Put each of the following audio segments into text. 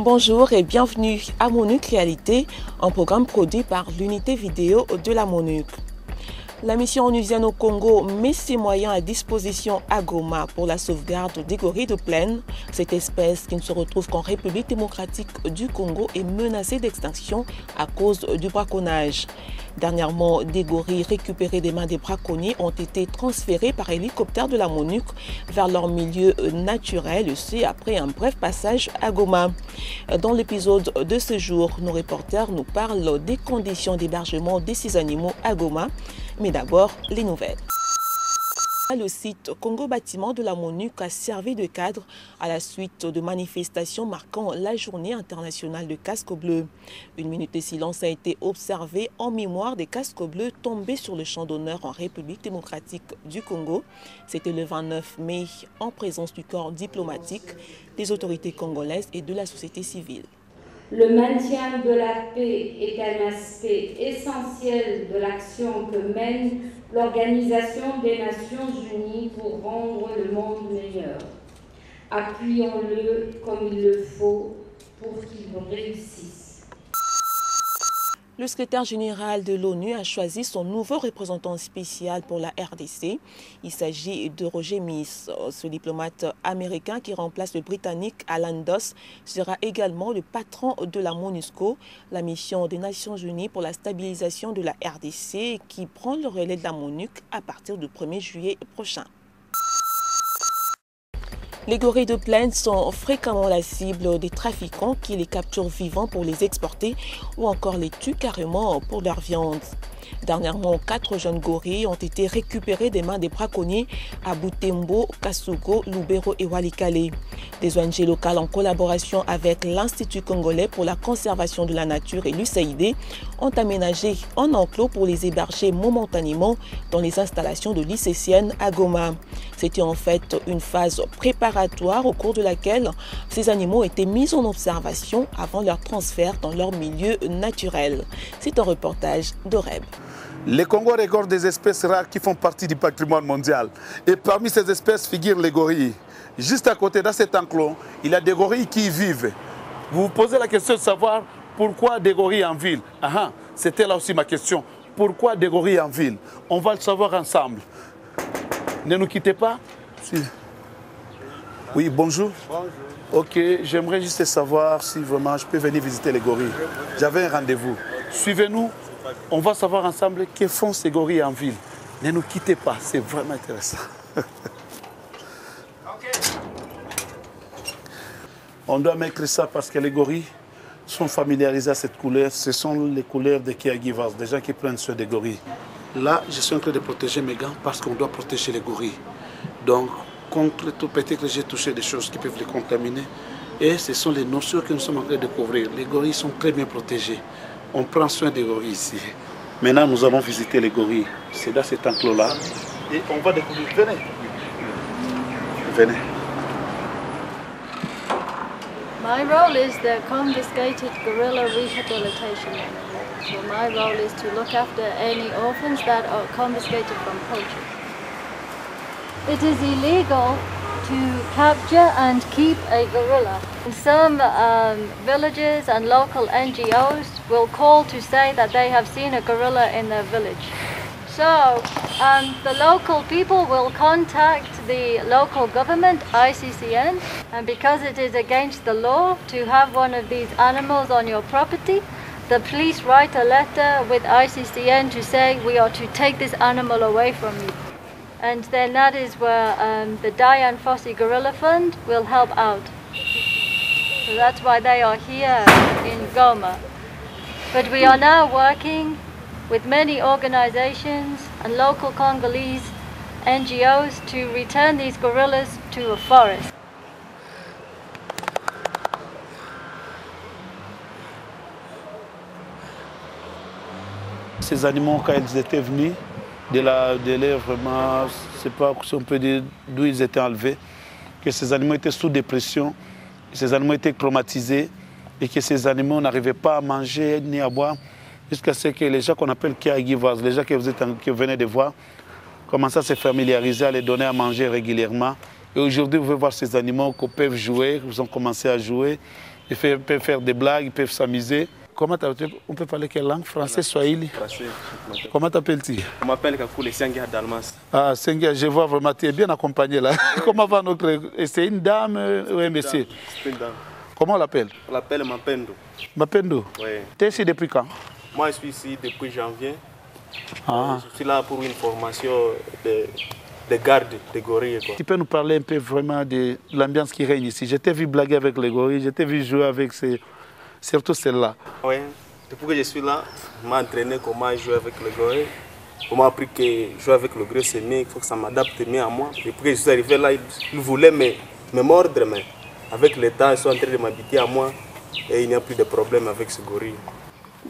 Bonjour et bienvenue à MONUC Réalité, un programme produit par l'unité vidéo de la MONUC. La mission onusienne au Congo met ses moyens à disposition à Goma pour la sauvegarde des gorilles de plaine. Cette espèce qui ne se retrouve qu'en République démocratique du Congo est menacée d'extinction à cause du braconnage. Dernièrement, des gorilles récupérés des mains des braconniers ont été transférés par hélicoptère de la MONUC vers leur milieu naturel, aussi après un bref passage à Goma. Dans l'épisode de ce jour, nos reporters nous parlent des conditions d'hébergement de ces animaux à Goma. Mais d'abord, les nouvelles. Le site Congo Bâtiment de la MONUC a servi de cadre à la suite de manifestations marquant la journée internationale de casques bleus. Une minute de silence a été observée en mémoire des casques bleus tombés sur le champ d'honneur en République démocratique du Congo. C'était le 29 mai en présence du corps diplomatique, des autorités congolaises et de la société civile. Le maintien de la paix est un aspect essentiel de l'action que mène l'Organisation des Nations Unies pour rendre le monde meilleur. Appuyons-le comme il le faut pour qu'il réussisse. Le secrétaire général de l'ONU a choisi son nouveau représentant spécial pour la RDC. Il s'agit de Roger Miss. Ce diplomate américain qui remplace le Britannique Alan Doss sera également le patron de la MONUSCO, la mission des Nations Unies pour la stabilisation de la RDC, qui prend le relais de la MONUC à partir du 1er juillet prochain. Les gorilles de plaine sont fréquemment la cible des trafiquants qui les capturent vivants pour les exporter ou encore les tuent carrément pour leur viande. Dernièrement, 4 jeunes gorilles ont été récupérés des mains des braconniers à Butembo, Kasugo, Lubero et Walikale. Des ONG locales en collaboration avec l'Institut congolais pour la conservation de la nature et l'USAID ont aménagé un enclos pour les héberger momentanément dans les installations de l'ICCN à Goma. C'était en fait une phase préparatoire au cours de laquelle ces animaux étaient mis en observation avant leur transfert dans leur milieu naturel. C'est un reportage d'Oreb. Le Congo regorge des espèces rares qui font partie du patrimoine mondial. Et parmi ces espèces figurent les gorilles. Juste à côté, dans cet enclos, il y a des gorilles qui y vivent. Vous vous posez la question de savoir pourquoi des gorilles en ville. C'était là aussi ma question. Pourquoi des gorilles en ville? On va le savoir ensemble. Ne nous quittez pas. Oui, bonjour. Bonjour. Ok, j'aimerais juste savoir si vraiment je peux venir visiter les gorilles. J'avais un rendez-vous. Suivez-nous. On va savoir ensemble que font ces gorilles en ville. Ne nous quittez pas, c'est vraiment intéressant. On doit mettre ça parce que les gorilles sont familiarisés à cette couleur. Ce sont les couleurs des caregivers, des gens qui prennent soin des gorilles. Là, je suis en train de protéger mes gants parce qu'on doit protéger les gorilles. Donc, contre tout, peut-être que j'ai touché des choses qui peuvent les contaminer. Et ce sont les notions que nous sommes en train de découvrir. Les gorilles sont très bien protégés. On prend soin des gorilles ici. Maintenant, nous allons visiter les gorilles. C'est dans cet enclos-là. Et on va découvrir. Venez. Venez. My role is the confiscated gorilla rehabilitation manager. So my role is to look after any orphans that are confiscated from poachers. It is illegal to capture and keep a gorilla. Some villages and local NGOs will call to say that they have seen a gorilla in their village. So the local people will contact the local government, ICCN, and because it is against the law to have one of these animals on your property, the police write a letter with ICCN to say we are to take this animal away from you. And then that is where the Dian Fossey Gorilla Fund will help out. So that's why they are here in Goma. But we are now working with many organizations and local Congolese NGOs to return these gorillas to a forest. Ces animaux, quand ils étaient venus, de l'air vraiment, je ne sais pas si on peut dire d'où ils étaient enlevés, que ces animaux étaient sous dépression, ces animaux étaient traumatisés et que ces animaux n'arrivaient pas à manger ni à boire jusqu'à ce que les gens qu'on appelle caregivers, les gens que vous venez de voir, commencent à se familiariser, à les donner à manger régulièrement. Et aujourd'hui, vous pouvez voir ces animaux qui peuvent jouer, ils ont commencé à jouer. Ils peuvent faire des blagues, ils peuvent s'amuser. On peut parler quelle langue? Français, Swahili? Français. Comment t'appelles-tu? On m'appelle Kakule Sengia Dalmas. Ah, Sengia, je vois vraiment, tu es bien accompagné là. Comment va notre... C'est une dame ou un monsieur? C'est une dame. Comment on l'appelle? On l'appelle Mapendo. Mapendo? Oui. Tu es ici depuis quand? Moi, je suis ici depuis janvier. Ah. Je suis là pour une formation de garde des gorilles. Quoi. Tu peux nous parler un peu vraiment de l'ambiance qui règne ici? Je t'ai vu blaguer avec les gorilles, je t'ai vu jouer avec surtout celle-là. Oui, depuis que je suis là, on m'a entraîné comment jouer avec les gorilles. On m'a appris que jouer avec le gros c'est mieux, il faut que ça m'adapte mieux à moi. Depuis que je suis arrivé là, ils voulaient me mordre, mais avec le temps, ils sont en train de m'habituer à moi et il n'y a plus de problème avec ce gorille.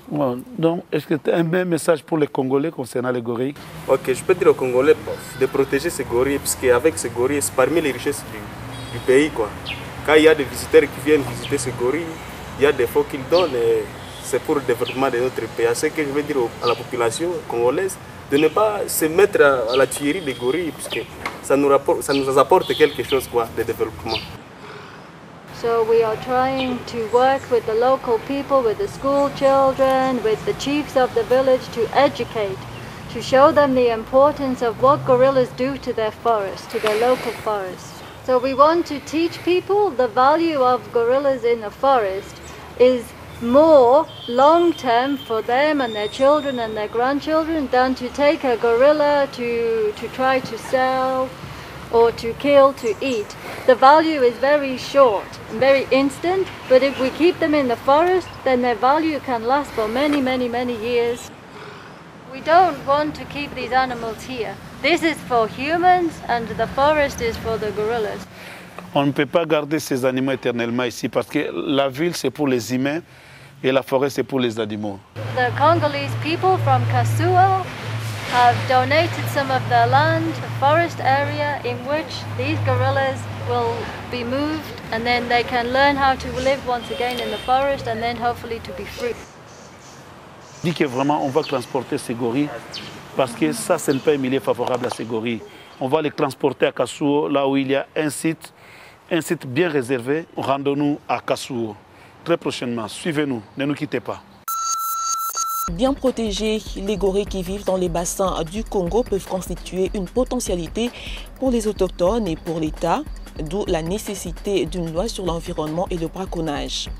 Bon, donc, est-ce que tu as un même message pour les Congolais concernant les gorilles? Ok, je peux dire aux Congolais de protéger ces gorilles, parce qu'avec ces gorilles, c'est parmi les richesses du pays. Quoi. Quand il y a des visiteurs qui viennent visiter ces gorilles, il y a des fonds qu'ils donnent et c'est pour le développement de notre pays. C'est ce que je veux dire à la population congolaise, de ne pas se mettre à la tuerie des gorilles, parce que ça nous apporte quelque chose quoi, de développement. So we are trying to work with the local people, with the school children, with the chiefs of the village to educate, to show them the importance of what gorillas do to their forest, to their local forest. So we want to teach people the value of gorillas in the forest is more long-term for them and their children and their grandchildren than to take a gorilla to try to sell or to kill, to eat. The value is very short and very instant, but if we keep them in the forest, then their value can last for many, many, many years. We don't want to keep these animals here. This is for humans and the forest is for the gorillas. On ne peut pas garder ces animaux éternellement ici parce que la ville c'est pour les humains et la forêt c'est pour les animaux. The Congolese people from Kasuo have donated some of their land, a forest area in which these gorillas will be moved and then they can learn how to live once again in the forest and then hopefully to be free. Dit que vraiment on va transporter ces gorilles parce que ça c'est pas un milieu favorable à ces gorilles. On va les transporter à Kasuo, là où il y a un site bien réservé. Rendons-nous à Kasuo très prochainement. Suivez-nous, ne nous quittez pas. Bien protégés, les gorilles qui vivent dans les bassins du Congo peuvent constituer une potentialité pour les autochtones et pour l'État, d'où la nécessité d'une loi sur l'environnement et le braconnage.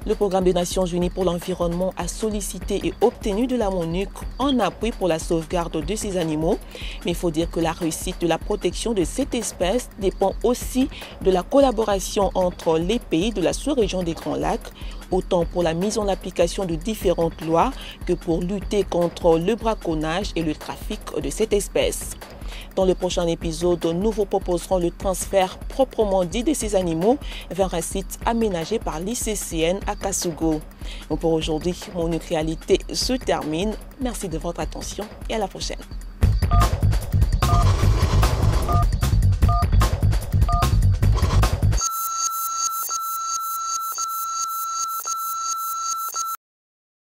Le programme des Nations Unies pour l'environnement a sollicité et obtenu de la MONUC en appui pour la sauvegarde de ces animaux. Mais il faut dire que la réussite de la protection de cette espèce dépend aussi de la collaboration entre les pays de la sous-région des Grands Lacs, autant pour la mise en application de différentes lois que pour lutter contre le braconnage et le trafic de cette espèce. Dans le prochain épisode, nous vous proposerons le transfert proprement dit de ces animaux vers un site aménagé par l'ICCN à Kasugo. Pour aujourd'hui, MONUC Réalité se termine. Merci de votre attention et à la prochaine.